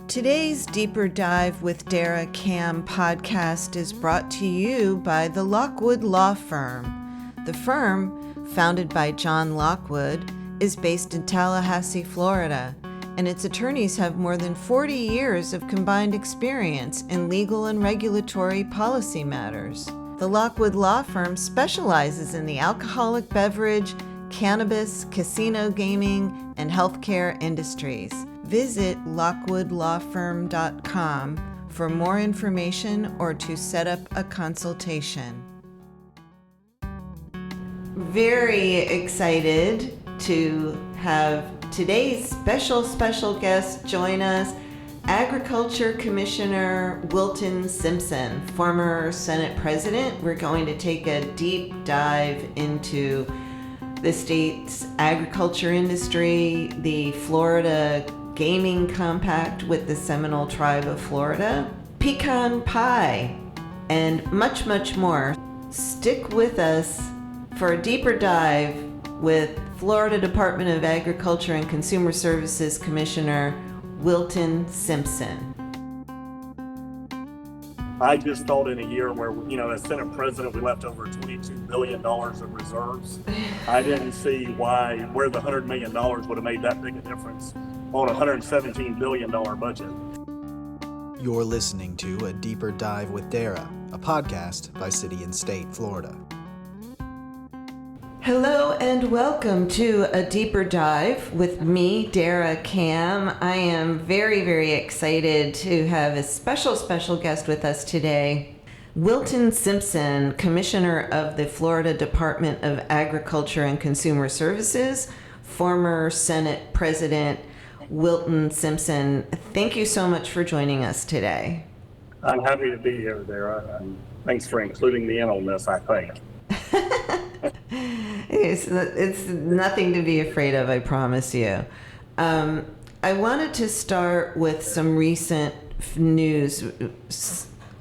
Today's Deeper Dive with Dara Cam podcast is brought to you by the Lockwood Law Firm. The firm, founded by John Lockwood, is based in Tallahassee, Florida, and its attorneys have more than 40 years of combined experience in legal and regulatory policy matters. The Lockwood Law Firm specializes in the alcoholic beverage, cannabis, casino gaming, and healthcare industries. Visit lockwoodlawfirm.com for more information or to set up a consultation. Very excited to have today's special guest join us, Agriculture Commissioner Wilton Simpson, former Senate President. We're going to take a deep dive into the state's agriculture industry, the Florida Gaming Compact with the Seminole Tribe of Florida, pecan pie, and much, much more. Stick with us for a deeper dive with Florida Department of Agriculture and Consumer Services Commissioner Wilton Simpson. I just thought in a year where, as Senate President, we left over $22 billion of reserves. I didn't see where the $100 million would have made that big a difference on a $117 billion budget. You're listening to A Deeper Dive with Dara, a podcast by City and State, Florida. Hello and welcome to A Deeper Dive with me, Dara Cam. I am very, very excited to have a special guest with us today. Wilton Simpson, Commissioner of the Florida Department of Agriculture and Consumer Services, former Senate President Wilton Simpson. Thank you so much for joining us today. I'm happy to be here, Dara, and thanks for including me in on this, I think. It's nothing to be afraid of, I promise you. I wanted to start with some recent news.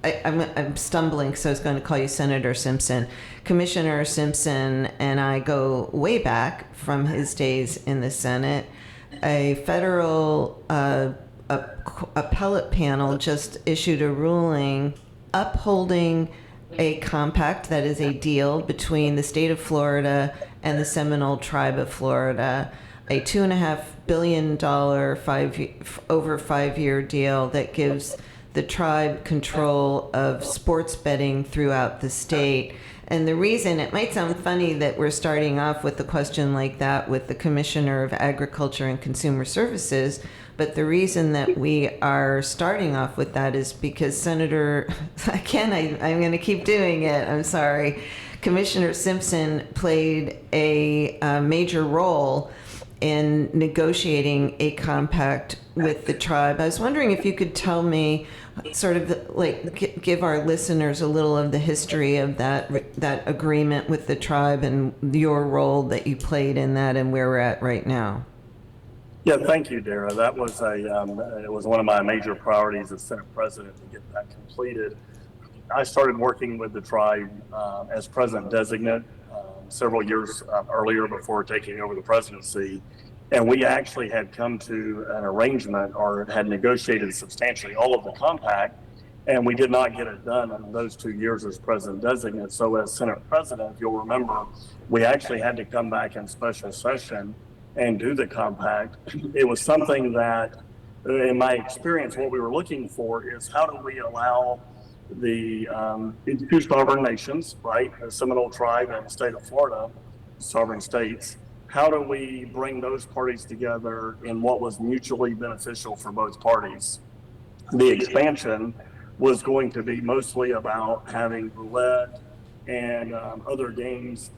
I'm stumbling, so I was going to call you Senator Simpson. Commissioner Simpson and I go way back from his days in the Senate. A federal appellate panel just issued a ruling upholding a compact that is a deal between the state of Florida and the Seminole Tribe of Florida, a $2.5 billion over 5-year deal that gives the tribe control of sports betting throughout the state. And the reason, it might sound funny that we're starting off with a question like that with the Commissioner of Agriculture and Consumer Services, but the reason that we are starting off with that is because Senator, I'm going to keep doing it, I'm sorry, Commissioner Simpson played a major role in negotiating a compact with the tribe. I was wondering if you could tell me, sort of give our listeners a little of the history of that agreement with the tribe and your role that you played in that and where we're at right now. Yeah, thank you, Dara. That was it was one of my major priorities as Senate President to get that completed. I started working with the tribe as President Designate several years earlier before taking over the presidency. And we actually had come to an arrangement or had negotiated substantially all of the compact, and we did not get it done in those 2 years as President Designate. So as Senate President, if you'll remember, we actually had to come back in special session and do the compact. It was something that, in my experience, what we were looking for is how do we allow the two sovereign nations, right, the Seminole Tribe and the state of Florida, sovereign states, how do we bring those parties together in what was mutually beneficial for both parties? The expansion was going to be mostly about having roulette and other games,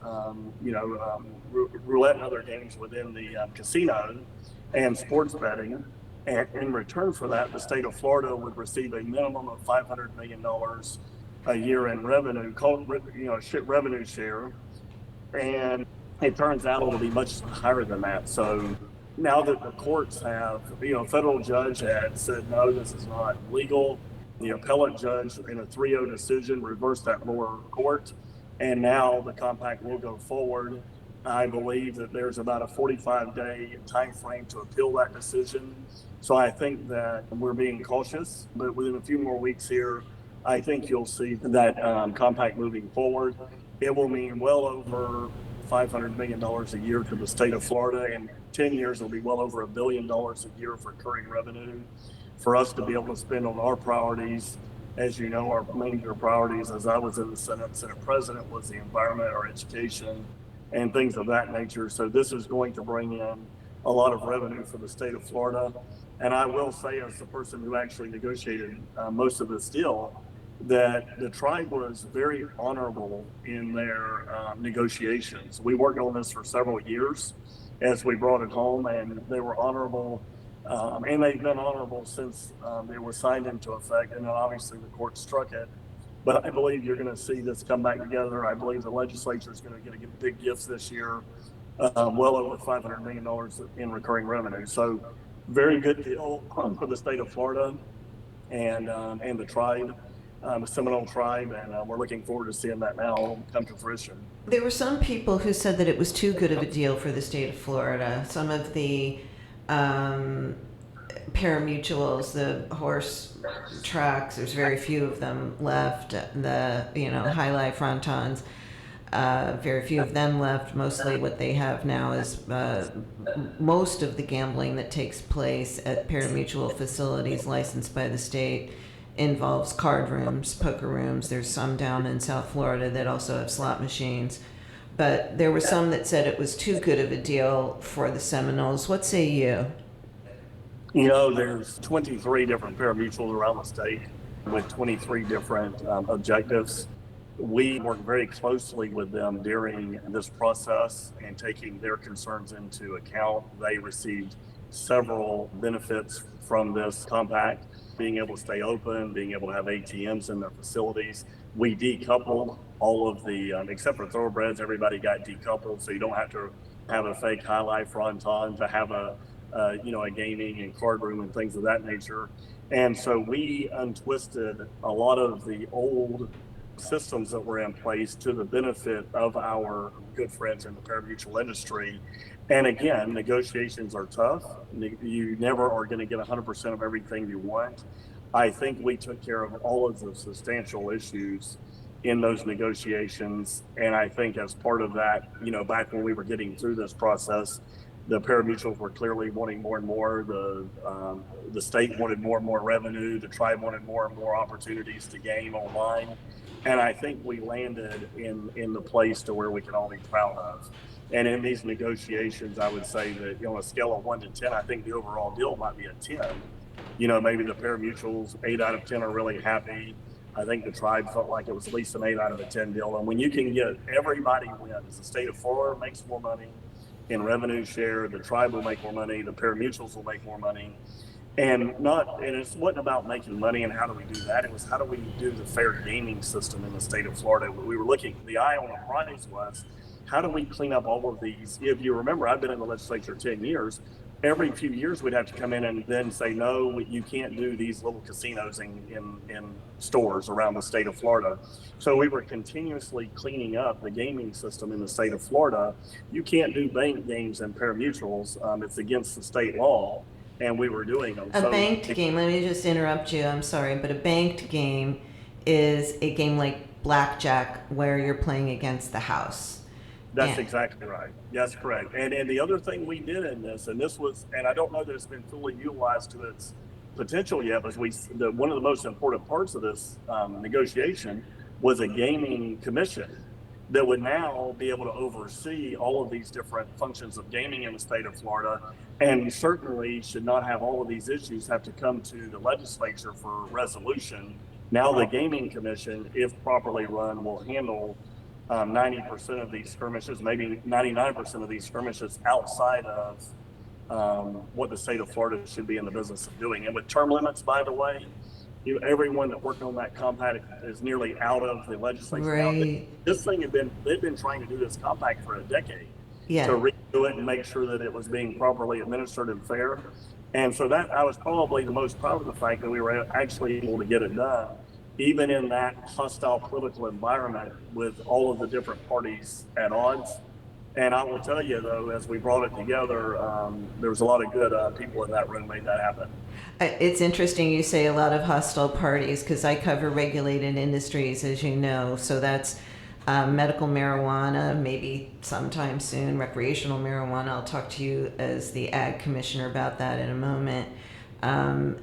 roulette and other games within the casino and sports betting. And in return for that, the state of Florida would receive a minimum of $500 million a year in revenue, revenue share. And it turns out it'll be much higher than that. So now that the courts have, federal judge had said, no, this is not legal. The appellate judge in a 3-0 decision reversed that lower court. And now the compact will go forward. I believe that there's about a 45-day time frame to appeal that decision. So I think that we're being cautious, but within a few more weeks here, I think you'll see that compact moving forward. It will mean well over $500 million a year to the state of Florida. In 10 years, it'll be well over $1 billion a year for recurring revenue for us to be able to spend on our priorities. As you know, our major priorities, as I was in the Senate President, was the environment, our education, and things of that nature. So this is going to bring in a lot of revenue for the state of Florida. And I will say, as the person who actually negotiated most of this deal, that the tribe was very honorable in their negotiations. We worked on this for several years as we brought it home, and they were honorable. And they've been honorable since it was signed into effect. And then obviously the court struck it. But I believe you're going to see this come back together. I believe the legislature is going to get big gifts this year, well over $500 million in recurring revenue. So very good deal for the state of Florida and the tribe, the Seminole Tribe, and we're looking forward to seeing that now come to fruition. There were some people who said that it was too good of a deal for the state of Florida. Some of the pari-mutuels, the horse tracks, there's very few of them left. The high life frontons, very few of them left. Mostly what they have now is most of the gambling that takes place at pari-mutuel facilities licensed by the state involves card rooms, poker rooms. There's some down in South Florida that also have slot machines. But there were some that said it was too good of a deal for the Seminoles. What say you? There's 23 different pari-mutuels around the state with 23 different objectives. We work very closely with them during this process and taking their concerns into account. They received several benefits from this compact, being able to stay open, being able to have ATMs in their facilities. We decoupled all of the, except for thoroughbreds, everybody got decoupled, so you don't have to have a fake high life fronton to have a gaming and card room and things of that nature. And so we untwisted a lot of the old systems that were in place to the benefit of our good friends in the pari-mutuel industry. And again, negotiations are tough. You never are going to get 100% of everything you want. I think we took care of all of the substantial issues in those negotiations. And I think as part of that, back when we were getting through this process, the pari-mutuels were clearly wanting more and more. The state wanted more and more revenue. The tribe wanted more and more opportunities to game online. And I think we landed in the place to where we can all be proud of. And in these negotiations, I would say that on a scale of 1 to 10, I think the overall deal might be a 10. Maybe the pari-mutuels, 8 out of 10 are really happy. I think the tribe felt like it was at least an 8 out of a 10 deal. And when you can get everybody wins, the state of Florida makes more money in revenue share, the tribe will make more money, the pari-mutuels will make more money. And it wasn't about making money and how do we do that. It was how do we do the fair gaming system in the state of Florida. We were looking, the eye on the prize was, how do we clean up all of these? If you remember, I've been in the legislature 10 years. Every few years we'd have to come in and then say, no, you can't do these little casinos in stores around the state of Florida. So we were continuously cleaning up the gaming system in the state of Florida. You can't do bank games and pari-mutuels. It's against the state law. And we were doing them. A banked game, let me just interrupt you, I'm sorry, but a banked game is a game like blackjack where you're playing against the house. That's exactly right. That's correct. And the other thing we did in this, and I don't know that it's been fully utilized to its potential yet, but one of the most important parts of this negotiation was a gaming commission that would now be able to oversee all of these different functions of gaming in the state of Florida, and certainly should not have all of these issues have to come to the legislature for resolution. Now the gaming commission, if properly run, will handle 90% of these skirmishes, maybe 99% of these skirmishes outside of what the state of Florida should be in the business of doing. And with term limits, by the way, everyone that worked on that compact is nearly out of the legislature. Right. This thing they've been trying to do this compact for a decade to redo it and make sure that it was being properly administered and fair. And so that I was probably the most proud of the fact that we were actually able to get it done, even in that hostile political environment with all of the different parties at odds. And I will tell you, though, as we brought it together, there was a lot of good people in that room made that happen. It's interesting you say a lot of hostile parties because I cover regulated industries, as you know. So that's medical marijuana, maybe sometime soon, recreational marijuana. I'll talk to you as the Ag Commissioner about that in a moment. And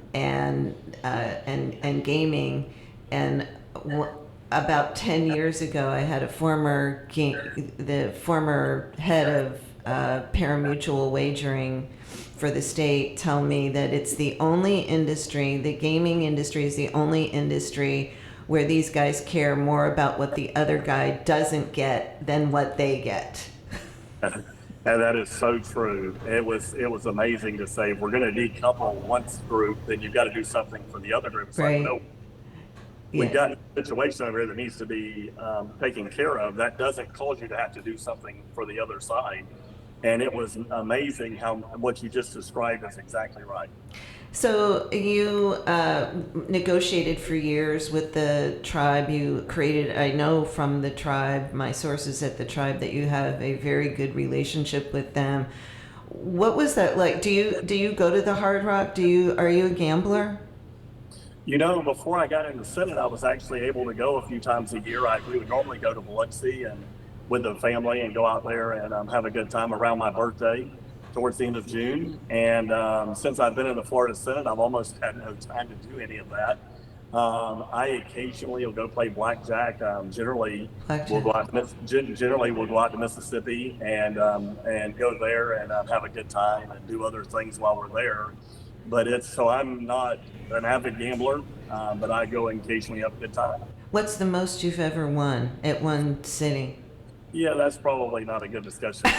gaming. And about 10 years ago, I had a the former head of parimutuel wagering for the state tell me that it's the only industry, the gaming industry is the only industry where these guys care more about what the other guy doesn't get than what they get. And that is so true. It was amazing to say, if we're going to decouple one group, then you've got to do something for the other group. It's Right. like, no, we've got a situation over here that needs to be taken care of. That doesn't cause you to have to do something for the other side. And it was amazing how what you just described is exactly right. So you negotiated for years with the tribe. You created, I know from the tribe, my sources at the tribe, that you have a very good relationship with them. What was that like? Do you go to the Hard Rock? Are you a gambler? You know, before I got in the Senate, I was actually able to go a few times a year. We would normally go to Biloxi and with the family and go out there and have a good time around my birthday towards the end of June. And since I've been in the Florida Senate, I've almost had no time to do any of that. I occasionally will go play blackjack. Generally, we'll go out to Mississippi and go there and have a good time and do other things while we're there. But so I'm not an avid gambler, but I go and occasionally have a good time. What's the most you've ever won at one sitting? Yeah, that's probably not a good discussion.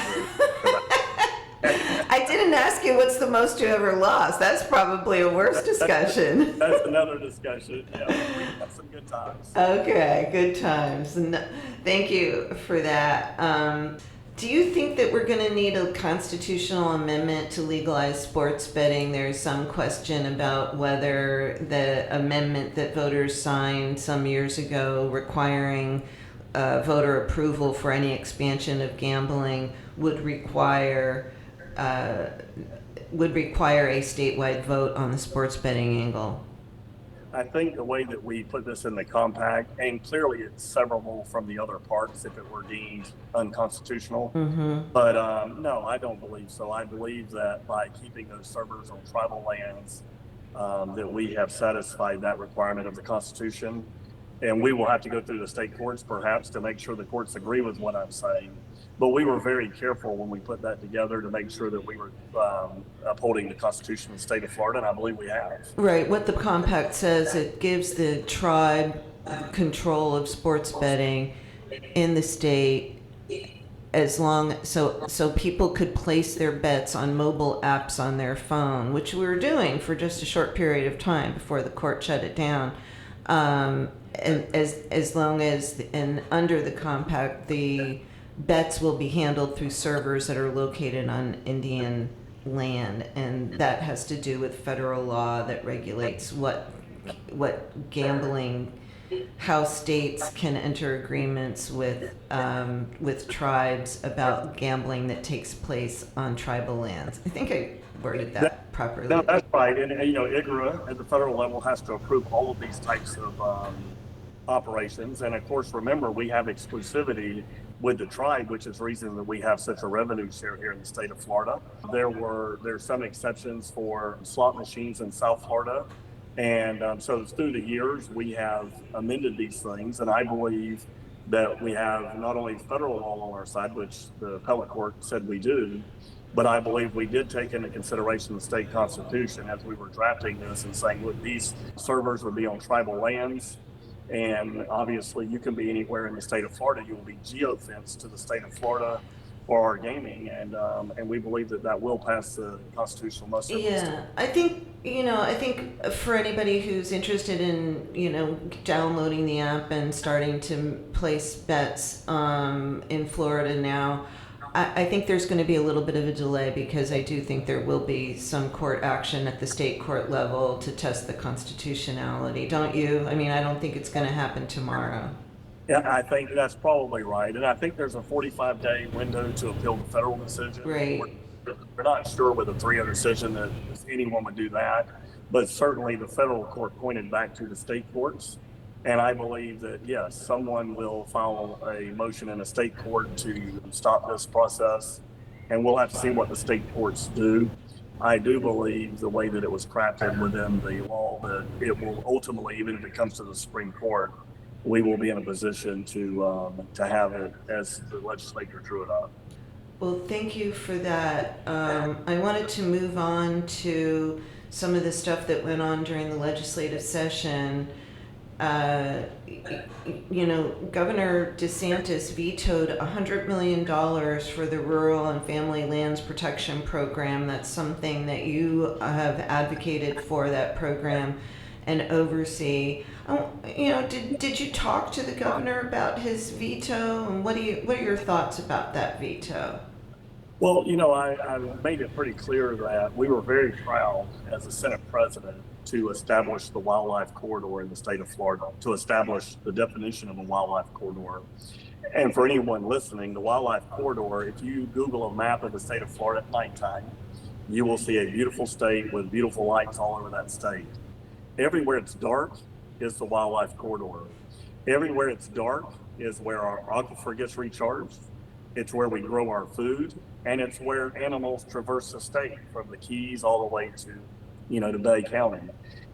I didn't ask you what's the most you ever lost. That's probably a worse discussion. That's another discussion. Yeah, we had some good times. Okay, good times. Thank you for that. Do you think that we're going to need a constitutional amendment to legalize sports betting? There's some question about whether the amendment that voters signed some years ago requiring voter approval for any expansion of gambling would require a statewide vote on the sports betting angle. I think the way that we put this in the compact, and clearly it's severable from the other parts if it were deemed unconstitutional, but no, I don't believe so. I believe that by keeping those servers on tribal lands, that we have satisfied that requirement of the Constitution. And we will have to go through the state courts perhaps to make sure the courts agree with what I'm saying. But we were very careful when we put that together to make sure that we were upholding the Constitution of the state of Florida, and I believe we have. Right. What the compact says, it gives the tribe control of sports betting in the state so people could place their bets on mobile apps on their phone, which we were doing for just a short period of time before the court shut it down. And as long as, and under the compact, the bets will be handled through servers that are located on Indian land, and that has to do with federal law that regulates what gambling, how states can enter agreements with tribes about gambling that takes place on tribal lands. I think I worded that properly. No, that's right. And IGRA at the federal level has to approve all of these types of operations. And of course, remember, we have exclusivity with the tribe, which is the reason that we have such a revenue share here in the state of Florida. There's some exceptions for slot machines in South Florida. And so through the years, we have amended these things. And I believe that we have not only federal law on our side, which the appellate court said we do, but I believe we did take into consideration the state constitution as we were drafting this and saying, look, these servers would be on tribal lands. And obviously, you can be anywhere in the state of Florida. You will be geofenced to the state of Florida for our gaming, and we believe that will pass the constitutional muster. Yeah, I think for anybody who's interested in downloading the app and starting to place bets in Florida now, I think there's going to be a little bit of a delay because I do think there will be some court action at the state court level to test the constitutionality. Don't you? I mean, I don't think it's going to happen tomorrow. Yeah, I think that's probably right. And I think there's a 45-day window to appeal the federal decision. Right. We're not sure with a 3-0 decision that anyone would do that, but certainly the federal court pointed back to the state courts. And I believe that, yes, someone will file a motion in a state court to stop this process, and we'll have to see what the state courts do. I do believe the way that it was crafted within the law that it will ultimately, even if it comes to the Supreme Court, we will be in a position to have it as the legislature drew it up. Well, thank you for that. I wanted to move on to some of the stuff that went on during the legislative session. Governor DeSantis vetoed $100 million for the Rural and Family Lands Protection Program. That's something that you have advocated for, that program, and oversee. Did you talk to the governor about his veto, and what are your thoughts about that veto? Well, I made it pretty clear that we were very proud as a Senate president to establish the wildlife corridor in the state of Florida, to establish the definition of a wildlife corridor. And for anyone listening, the wildlife corridor, if you Google a map of the state of Florida at nighttime, you will see a beautiful state with beautiful lights all over that state. Everywhere it's dark is the wildlife corridor. Everywhere it's dark is where our aquifer gets recharged. It's where we grow our food, and it's where animals traverse the state from the Keys all the way to Bay County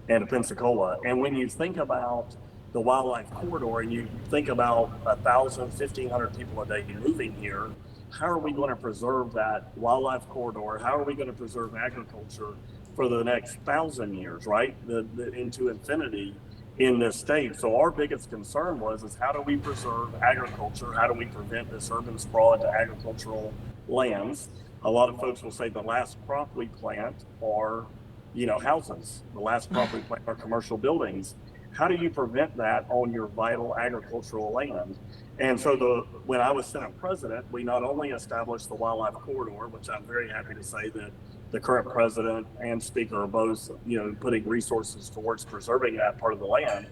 and to Pensacola. And when you think about the wildlife corridor and you think about 1,000, 1,500 people a day moving here, how are we going to preserve that wildlife corridor? How are we going to preserve agriculture for the next 1,000 years, right? Into infinity in this state. So our biggest concern is how do we preserve agriculture? How do we prevent this urban sprawl into agricultural lands? A lot of folks will say the last crop we plant are houses. The last crop we plant are commercial buildings. How do you prevent that on your vital agricultural land? And so when I was Senate president, we not only established the wildlife corridor, which I'm very happy to say that the current president and speaker are both, putting resources towards preserving that part of the land.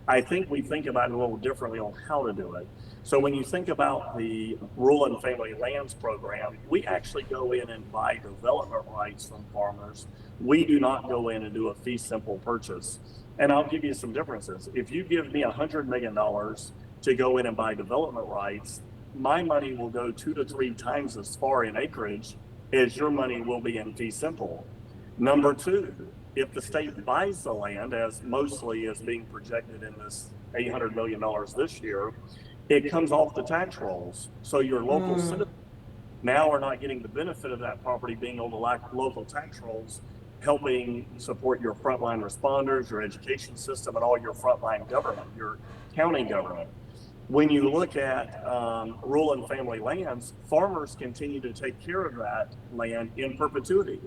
I think we think about it a little differently on how to do it. So when you think about the Rural and Family Lands Program, we actually go in and buy development rights from farmers. We do not go in and do a fee simple purchase. And I'll give you some differences. If you give me $100 million to go in and buy development rights, my money will go 2 to 3 times as far in acreage as your money will be in fee simple. Number two, if the state buys the land, as mostly is being projected in this $800 million this year, it comes off the tax rolls. So your local citizens now are not getting the benefit of that property being on the local tax rolls, helping support your frontline responders, your education system, and all your frontline government, your county government. When you look at rural and family lands, farmers continue to take care of that land in perpetuity.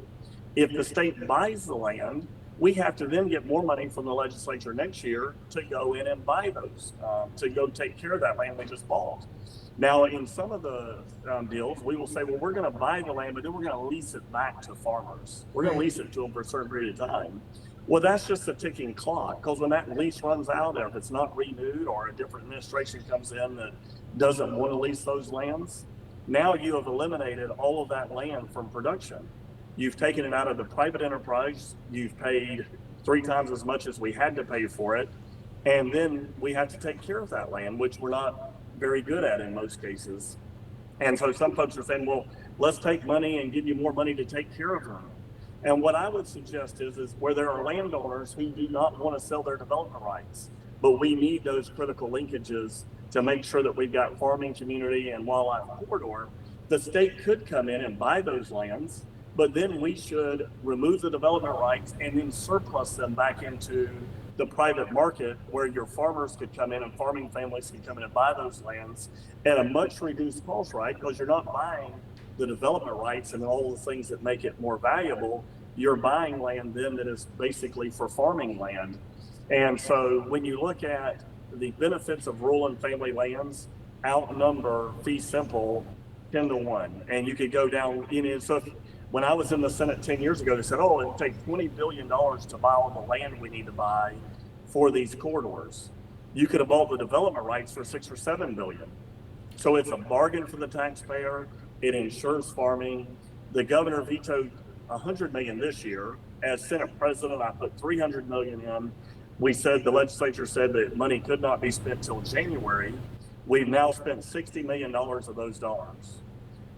If the state buys the land, we have to then get more money from the legislature next year to go in and buy those, to go take care of that land we just bought. Now, in some of the deals, we will say, well, we're going to buy the land, but then we're going to lease it back to farmers. We're going to lease it to them for a certain period of time. Well, that's just a ticking clock, because when that lease runs out, or if it's not renewed, or a different administration comes in that doesn't want to lease those lands, now you have eliminated all of that land from production. You've taken it out of the private enterprise. You've paid 3 times as much as we had to pay for it. And then we have to take care of that land, which we're not very good at in most cases. And so some folks are saying, well, let's take money and give you more money to take care of them. And what I would suggest is where there are landowners who do not want to sell their development rights, but we need those critical linkages to make sure that we've got farming community and wildlife corridor, the state could come in and buy those lands, but then we should remove the development rights and then surplus them back into the private market, where your farmers could come in and farming families could come in and buy those lands at a much reduced cost, right? Because you're not buying the development rights and all the things that make it more valuable. You're buying land then that is basically for farming land. And so when you look at the benefits of rural and family lands, outnumber fee simple 10 to 1. And you could go down in it. So when I was in the Senate 10 years ago, they said, oh, it'll take $20 billion to buy all the land we need to buy for these corridors. You could have bought the development rights for $6 or $7 billion. So it's a bargain for the taxpayer. It ensures farming. The governor vetoed $100 million this year. As Senate President, I put $300 million in. The legislature said that money could not be spent till January. We've now spent $60 million of those dollars.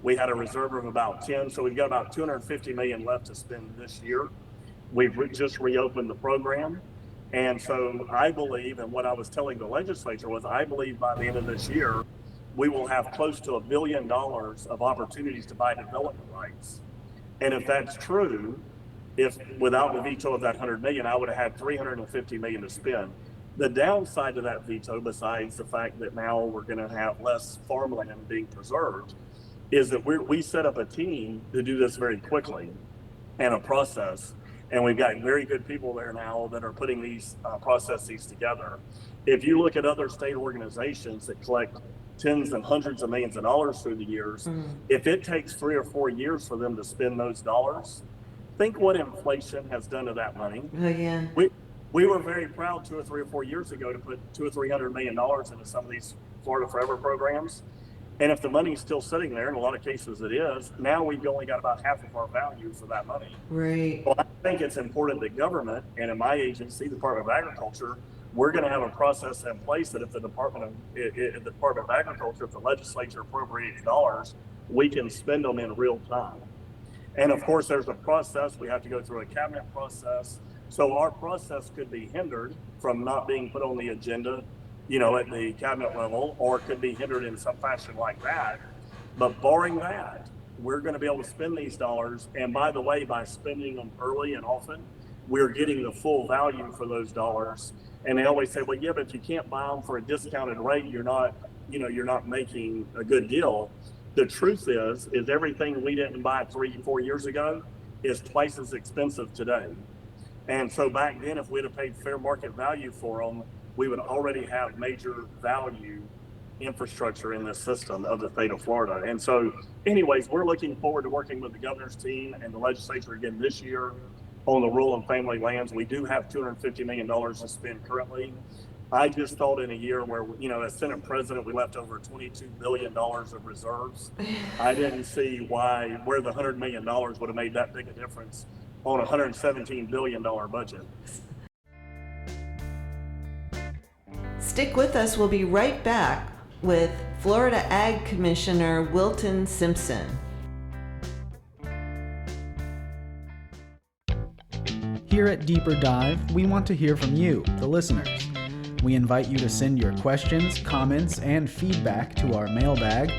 We had a reserve of about 10, so we've got about $250 million left to spend this year. We've just reopened the program. And so I believe, and what I was telling the legislature was, I believe by the end of this year, we will have close to $1 billion of opportunities to buy development rights. And if that's true, if without the veto of that 100 million, I would have had 350 million to spend. The downside to that veto, besides the fact that now we're going to have less farmland being preserved, is that we set up a team to do this very quickly and a process. And we've got very good people there now that are putting these processes together. If you look at other state organizations that collect tens and hundreds of millions of dollars through the years, if it takes 3 or 4 years for them to spend those dollars, think what inflation has done to that money. Oh, yeah. We were very proud 2 or 3 or 4 years ago to put $200 or $300 million into some of these Florida Forever programs. And if the money's still sitting there, in a lot of cases it is, now we've only got about half of our value for that money. Right. Well, I think it's important that government, and in my agency, the Department of Agriculture, we're going to have a process in place that if the Department of Agriculture, if the legislature appropriates dollars, we can spend them in real time. And of course, there's a process. We have to go through a cabinet process. So our process could be hindered from not being put on the agenda, at the cabinet level, or it could be hindered in some fashion like that. But barring that, we're going to be able to spend these dollars. And by the way, by spending them early and often, we're getting the full value for those dollars. And they always say, well, yeah, but if you can't buy them for a discounted rate, you're not making a good deal. The truth is everything we didn't buy 3-4 years ago is twice as expensive today. And so back then, if we'd have paid fair market value for them, we would already have major value infrastructure in this system of the state of Florida. And so anyways, we're looking forward to working with the governor's team and the legislature again this year on the rural and family lands. We do have $250 million to spend currently. I just thought in a year where, as Senate President, we left over $22 billion of reserves. I didn't see where the $100 million would have made that big a difference on a $117 billion budget. Stick with us. We'll be right back with Florida Ag Commissioner Wilton Simpson. Here at Deeper Dive, we want to hear from you, the listeners. We invite you to send your questions, comments, and feedback to our mailbag.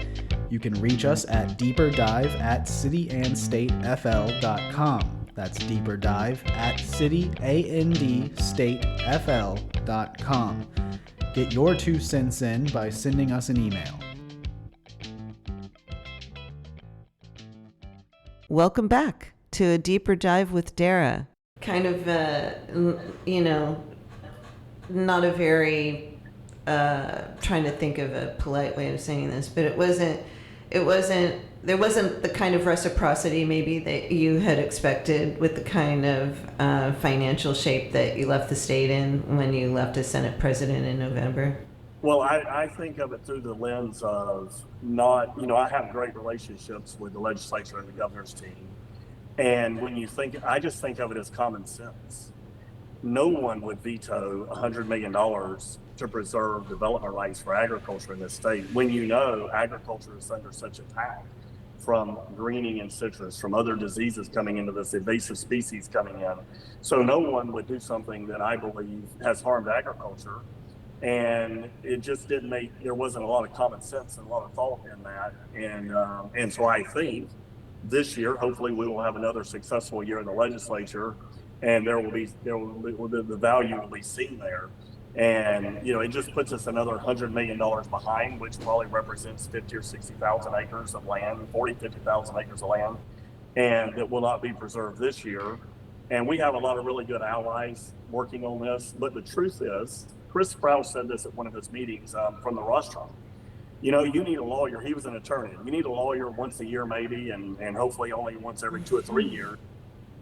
You can reach us at deeperdive@cityandstatefl.com. That's deeperdive@cityandstatefl.com. Get your 2 cents in by sending us an email. Welcome back to a deeper dive with Dara. Kind of, not a very, trying to think of a polite way of saying this, but there wasn't the kind of reciprocity maybe that you had expected with the kind of financial shape that you left the state in when you left as Senate President in November. Well, I think of it through the lens of I have great relationships with the legislature and the governor's team. And I just think of it as common sense. No one would veto $100 million to preserve development rights for agriculture in this state when agriculture is under such attack from greening and citrus, from other diseases coming into this, invasive species coming in. So no one would do something that I believe has harmed agriculture. And it just there wasn't a lot of common sense and a lot of thought in that. And so I think this year, hopefully we will have another successful year in the legislature, and the value will be seen there. And, it just puts us another $100 million behind, which probably represents 50 or 60,000 acres of land, 50,000 acres of land, and that will not be preserved this year. And we have a lot of really good allies working on this. But the truth is, Chris Sprouse said this at one of his meetings from the rostrum. You need a lawyer. He was an attorney. You need a lawyer once a year maybe, and hopefully only once every 2 or 3 years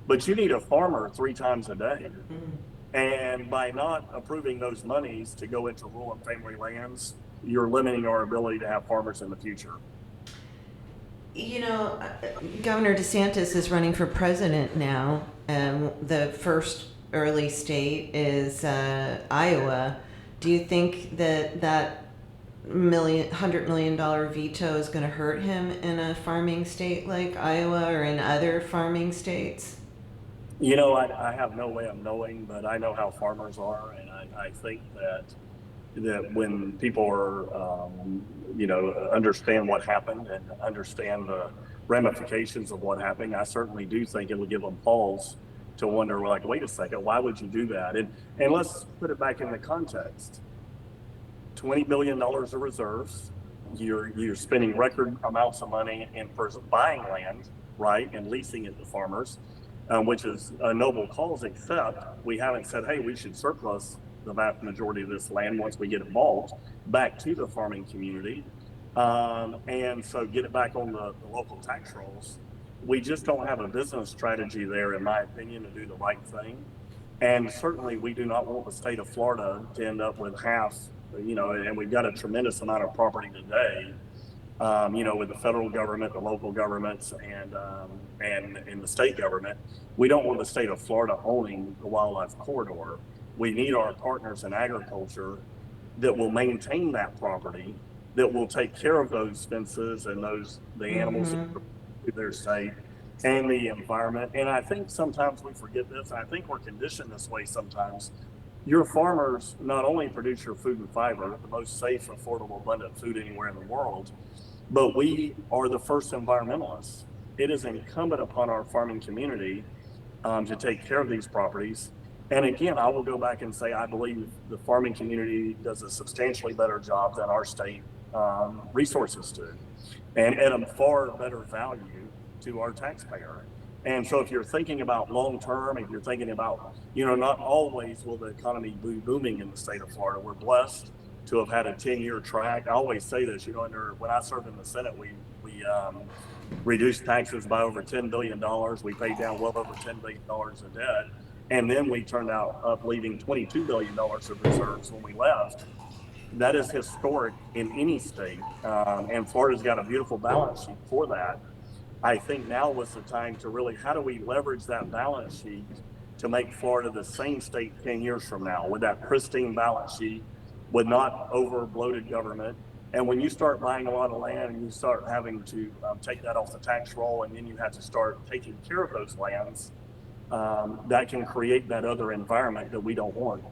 but you need a farmer 3 times a day. And by not approving those monies to go into rural and family lands, you're limiting our ability to have farmers in the future. You know, Governor DeSantis is running for president now. The first early state is Iowa. Do you think that $100 million veto is going to hurt him in a farming state like Iowa or in other farming states? You know, I have no way of knowing, but I know how farmers are, and I think that when people are, understand what happened and understand the ramifications of what happened, I certainly do think it will give them pause to wonder, like, wait a second, why would you do that? And let's put it back into context. $20 billion of reserves. You're spending record amounts of money in buying land, right, and leasing it to farmers, which is a noble cause, except we haven't said, hey, we should surplus the vast majority of this land once we get it bought back to the farming community. And so get it back on the local tax rolls. We just don't have a business strategy there, in my opinion, to do the right thing. And certainly we do not want the state of Florida to end up with half, and we've got a tremendous amount of property today, with the federal government, the local governments, and the state government. We don't want the state of Florida owning the wildlife corridor. We need our partners in agriculture that will maintain that property, that will take care of those fences and the animals that they're safe, and the environment. And I think sometimes we forget this. I think we're conditioned this way sometimes. Your farmers not only produce your food and fiber, the most safe, affordable, abundant food anywhere in the world, but we are the first environmentalists. It is incumbent upon our farming community to take care of these properties. And again, I will go back and say, I believe the farming community does a substantially better job than our state resources do, and at a far better value to our taxpayer. And so if you're thinking about long-term, if you're thinking about, not always will the economy be booming in the state of Florida. We're blessed to have had a 10-year track. I always say this, when I served in the Senate, we reduced taxes by over $10 billion. We paid down well over $10 billion of debt. And then we turned out up leaving $22 billion of reserves when we left. That is historic in any state. And Florida's got a beautiful balance sheet for that. I think now was the time to really, how do we leverage that balance sheet to make Florida the same state 10 years from now, with that pristine balance sheet, with not over bloated government. And when you start buying a lot of land and you start having to take that off the tax roll, and then you have to start taking care of those lands, that can create that other environment that we don't want.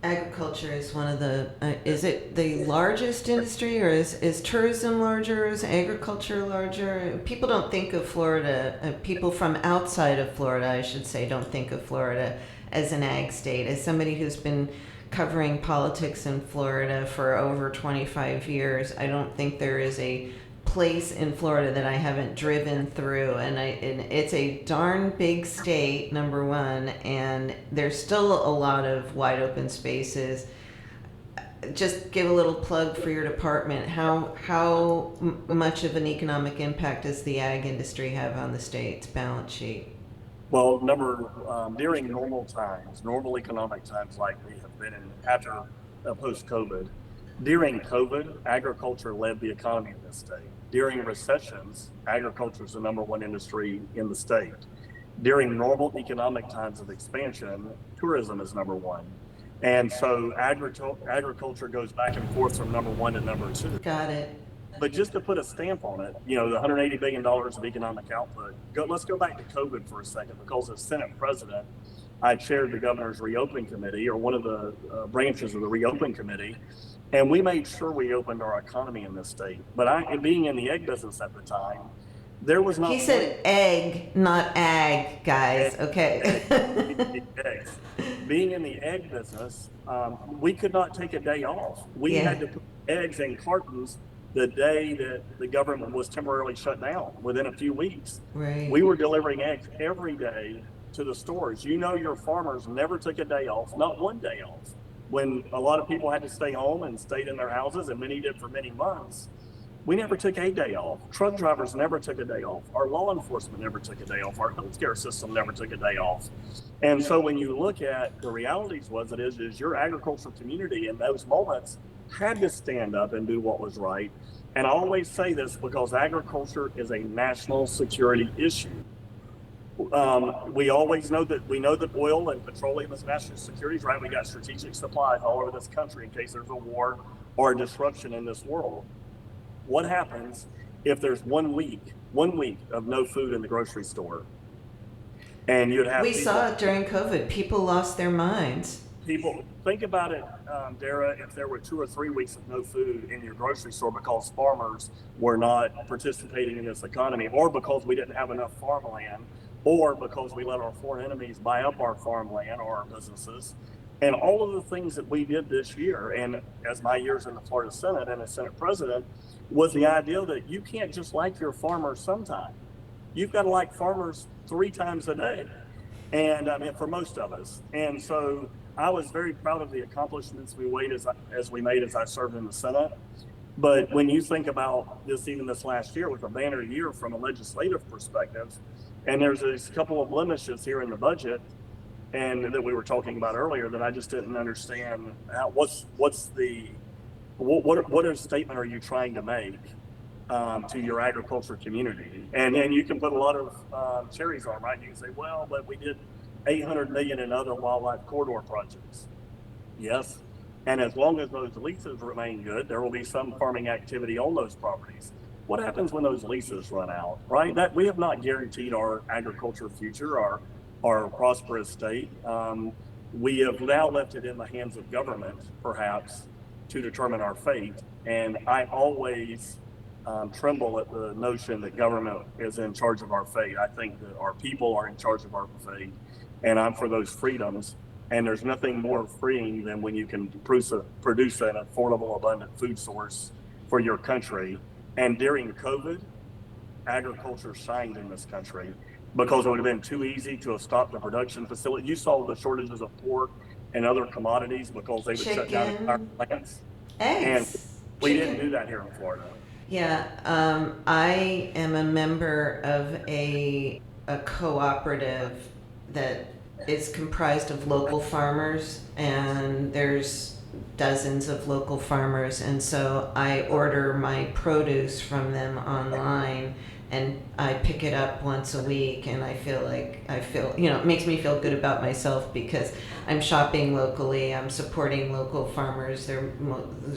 Agriculture is one of the, is it the largest industry, or is tourism larger? Is agriculture larger? People don't think of Florida, people from outside of Florida, I should say, don't think of Florida as an ag state. As somebody who's been covering politics in Florida for over 25 years, I don't think there is a place in Florida that I haven't driven through, and it's a darn big state, number one, and there's still a lot of wide open spaces. Just give a little plug for your department. How much of an economic impact does the ag industry have on the state's balance sheet? Well, during normal economic times like we have been in after post-COVID, during COVID, agriculture led the economy in this state. During recessions, agriculture is the number one industry in the state. During normal economic times of expansion, tourism is number one. And so agriculture goes back and forth from number one to number two. Got it. But just to put a stamp on it, the $180 billion of economic output, let's go back to COVID for a second, because as Senate President, I chaired the governor's reopen committee, or one of the branches of the reopen committee, and we made sure we opened our economy in this state. But being in the egg business at the time, there was not. He said egg, not ag, guys. Okay. Eggs. Being in the egg business, we could not take a day off. We had to put eggs in cartons the day that the government was temporarily shut down. Within a few weeks, Right. We were delivering eggs every day to the stores. Your farmers never took a day off, not one day off. When a lot of people had to stay home and stayed in their houses, and many did for many months, We never took a day off. Truck drivers never took a day off. Our law enforcement never took a day off. Our healthcare system never took a day off. And so when you look at the realities, is your agricultural community in those moments had to stand up and do what was right. And I always say this because agriculture is a national security issue. We always know that oil and petroleum is national security, right? We got strategic supplies all over this country in case there's a war or a disruption in this world. What happens if there's 1 week of no food in the grocery store? And you'd have We saw it during COVID. People lost their minds. People, think about it, Dara, if there were 2 or 3 weeks of no food in your grocery store because farmers were not participating in this economy, or because we didn't have enough farmland, or because we let our foreign enemies buy up our farmland or our businesses. And all of the things that we did this year, and as my years in the Florida Senate and as Senate President, was the idea that you can't just like your farmers sometime. You've got to like farmers 3 times a day. And I mean, for most of us. And so I was very proud of the accomplishments we made as I served in the Senate. But when you think about this, even this last year was a banner year from a legislative perspective, and there's a couple of blemishes here in the budget, and that we were talking about earlier that I just didn't understand. What statement are you trying to make to your agriculture community? And you can put a lot of cherries on, right? You can say, well, but we did $800 million in other wildlife corridor projects. Yes, and as long as those leases remain good, there will be some farming activity on those properties. What happens when those leases run out, right? That we have not guaranteed our agriculture future, our prosperous state. We have now left it in the hands of government, perhaps, to determine our fate. And I always tremble at the notion that government is in charge of our fate. I think that our people are in charge of our fate, and I'm for those freedoms. And there's nothing more freeing than when you can produce an affordable, abundant food source for your country. And during COVID, agriculture shined in this country because it would have been too easy to have stopped the production facility. You saw the shortages of pork and other commodities because they would shut down entire plants. Eggs. And we didn't do that here in Florida. Yeah, I am a member of a cooperative that is comprised of local farmers, and there's dozens of local farmers, and so I order my produce from them online, and I pick it up once a week, and I feel, it makes me feel good about myself because I'm shopping locally, I'm supporting local farmers. They're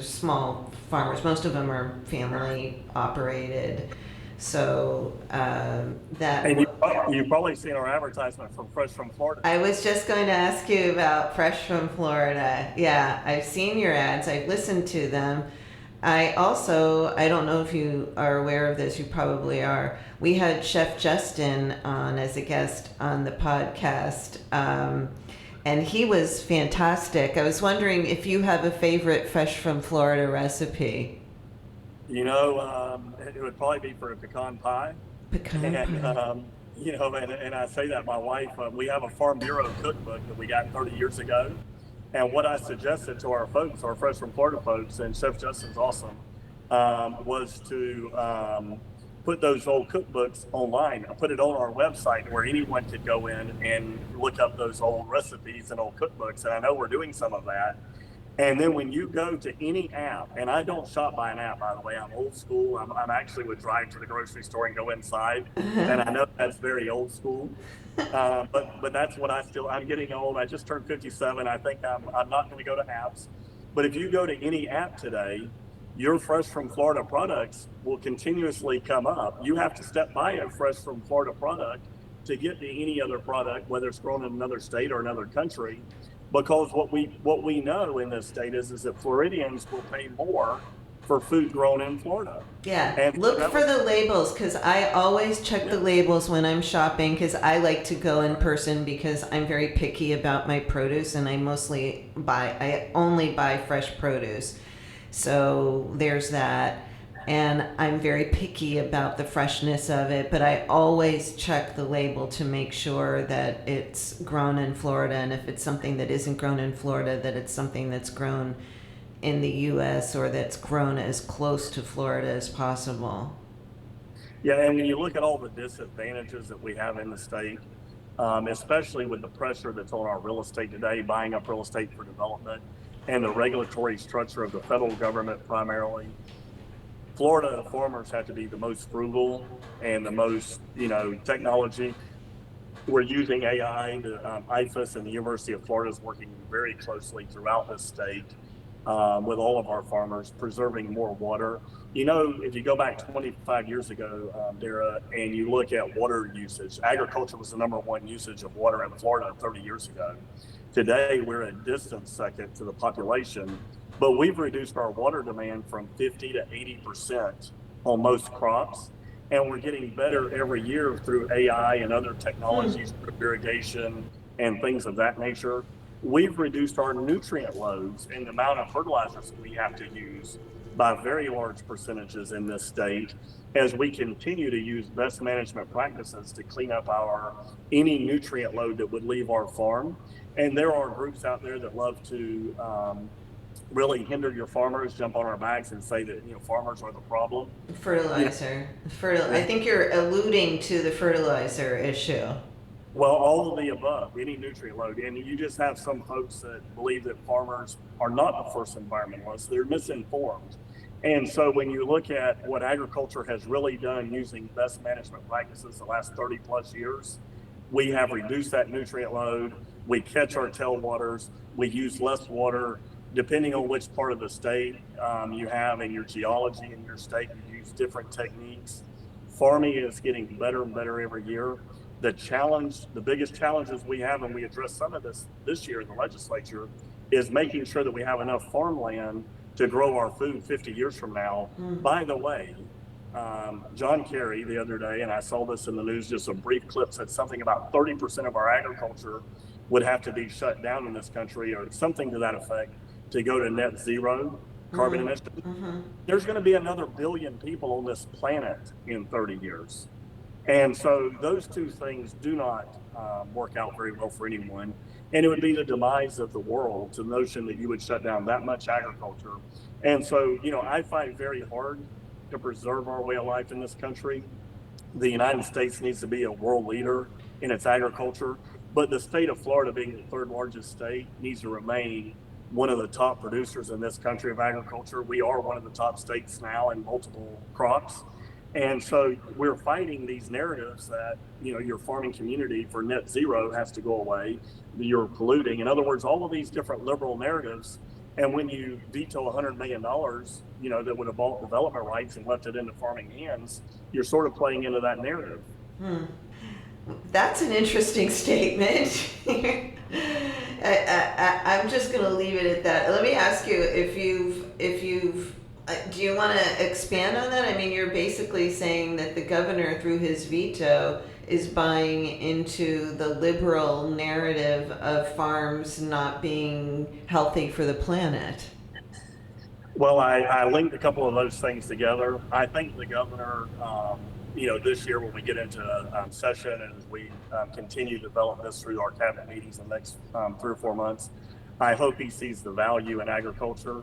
small farmers, most of them are family operated. So that. And you've probably seen our advertisement from Fresh from Florida. I was just going to ask you about Fresh from Florida. Yeah, I've seen your ads. I've listened to them. I don't know if you are aware of this. You probably are. We had Chef Justin on as a guest on the podcast, and he was fantastic. I was wondering if you have a favorite Fresh from Florida recipe. It would probably be for a pecan pie. And I say that my wife, we have a Farm Bureau cookbook that we got 30 years ago. And what I suggested to our folks, our Fresh from Florida folks, and Chef Justin's awesome, was to put those old cookbooks online. I put it on our website where anyone could go in and look up those old recipes and old cookbooks. And I know we're doing some of that. And then when you go to any app, and I don't shop by an app, by the way, I'm old school. I'm actually would drive to the grocery store and go inside. And I know that's very old school. But that's what I'm getting old. I just turned 57. I think I'm not going to go to apps. But if you go to any app today, your Fresh from Florida products will continuously come up. You have to step by a Fresh from Florida product to get to any other product, whether it's grown in another state or another country. Because what we know in this state is that Floridians will pay more for food grown in Florida. Yeah, and look for the labels, because I always check the labels when I'm shopping, because I like to go in person because I'm very picky about my produce, and I only buy fresh produce. So there's that. And I'm very picky about the freshness of it, but I always check the label to make sure that it's grown in Florida, and if it's something that isn't grown in Florida, that it's something that's grown in the U.S. or that's grown as close to Florida as possible. Yeah, and when you look at all the disadvantages that we have in the state, especially with the pressure that's on our real estate today, buying up real estate for development, and the regulatory structure of the federal government primarily, Florida farmers have to be the most frugal and the most, technology. We're using AI. IFAS and the University of Florida is working very closely throughout the state with all of our farmers, preserving more water. If you go back 25 years ago, Dara, and you look at water usage, agriculture was the #1 usage of water in Florida 30 years ago. Today, we're a distant second to the population, but we've reduced our water demand from 50 to 80% on most crops. And we're getting better every year through AI and other technologies, irrigation and things of that nature. We've reduced our nutrient loads and the amount of fertilizers we have to use by very large percentages in this state as we continue to use best management practices to clean up any nutrient load that would leave our farm. And there are groups out there that love to really hinder your farmers, jump on our backs and say that farmers are the problem. Fertilizer. I think you're alluding to the fertilizer issue. Well, all of the above, any nutrient load. And you just have some folks that believe that farmers are not the first environmentalists. They're misinformed. And so when you look at what agriculture has really done using best management practices the last 30 plus years, we have reduced that nutrient load. We catch our tailwaters. We use less water. Depending on which part of the state you have and your geology in your state, you use different techniques. Farming is getting better and better every year. The biggest challenges we have, and we addressed some of this year in the legislature, is making sure that we have enough farmland to grow our food 50 years from now. By the way, John Kerry the other day, and I saw this in the news, just a brief clip, said something about 30% of our agriculture would have to be shut down in this country or something to that effect to go to net zero carbon emissions. There's going to be another billion people on this planet in 30 years. And so those two things do not work out very well for anyone. And it would be the demise of the world to the notion that you would shut down that much agriculture. And so, I fight very hard to preserve our way of life in this country. The United States needs to be a world leader in its agriculture, but the state of Florida, being the third largest state, needs to remain one of the top producers in this country of agriculture. We are one of the top states now in multiple crops. And so we're fighting these narratives that, your farming community for net zero has to go away. You're polluting. In other words, all of these different liberal narratives. And when you veto $100 million, that would have bought development rights and left it into farming hands, you're sort of playing into that narrative. That's an interesting statement. I'm just going to leave it at that. Let me ask you if you've do you want to expand on that? I mean, you're basically saying that the governor, through his veto, is buying into the liberal narrative of farms not being healthy for the planet. Well, I linked a couple of those things together. I think the governor, this year when we get into session and as we continue to develop this through our cabinet meetings in the next 3 or 4 months, I hope he sees the value in agriculture.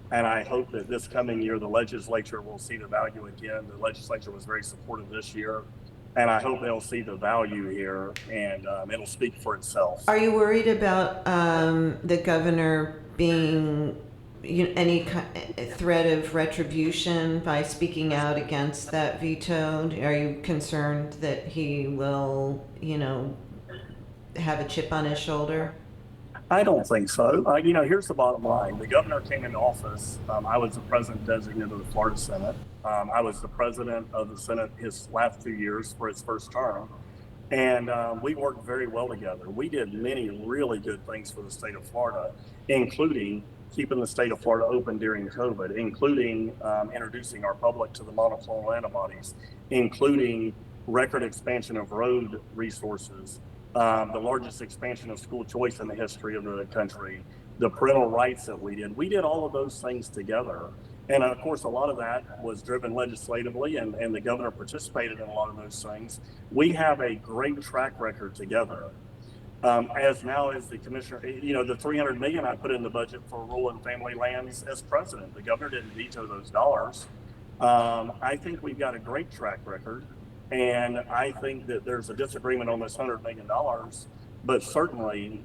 And I hope that this coming year, the legislature will see the value again. The legislature was very supportive this year. And I hope they'll see the value here and it'll speak for itself. Are you worried about the governor being any threat of retribution by speaking out against that veto? Are you concerned that he will, have a chip on his shoulder? I don't think so. Here's the bottom line. The governor came into office. I was the president designate of the Florida Senate. I was the president of the Senate his last 2 years for his first term. And we worked very well together. We did many really good things for the state of Florida, including keeping the state of Florida open during COVID, including introducing our public to the monoclonal antibodies, including record expansion of road resources, the largest expansion of school choice in the history of the country, the parental rights that we did. We did all of those things together. And of course, a lot of that was driven legislatively, and the governor participated in a lot of those things. We have a great track record together. as now as the commissioner, the 300 million I put in the budget for rural and family lands as president, the governor didn't veto those dollars. I think we've got a great track record, and I think that there's a disagreement on this $100 million, but certainly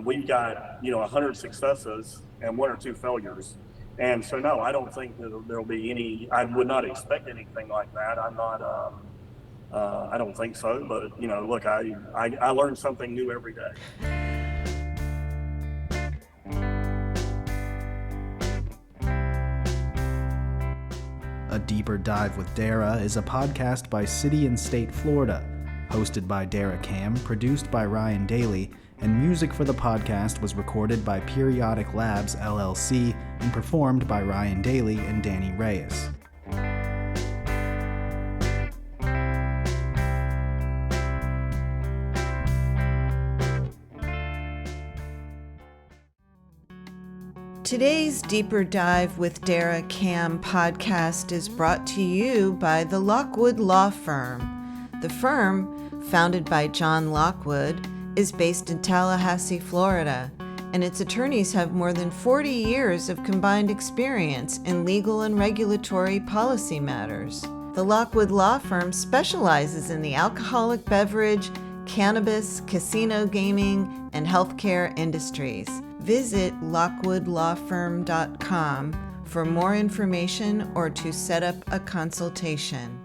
we've got 100 successes and 1 or 2 failures. And so, no, I don't think that there'll be any. I would not expect anything like that. I'm not. I don't think so. But look, I learn something new every day. A Deeper Dive with Dara is a podcast by City and State Florida, hosted by Dara Cam, produced by Ryan Daly, and music for the podcast was recorded by Periodic Labs, LLC, and performed by Ryan Daly and Danny Reyes. Today's Deeper Dive with Dara Cam podcast is brought to you by the Lockwood Law Firm. The firm, founded by John Lockwood, is based in Tallahassee, Florida, and its attorneys have more than 40 years of combined experience in legal and regulatory policy matters. The Lockwood Law Firm specializes in the alcoholic beverage, cannabis, casino gaming, and healthcare industries. Visit lockwoodlawfirm.com for more information or to set up a consultation.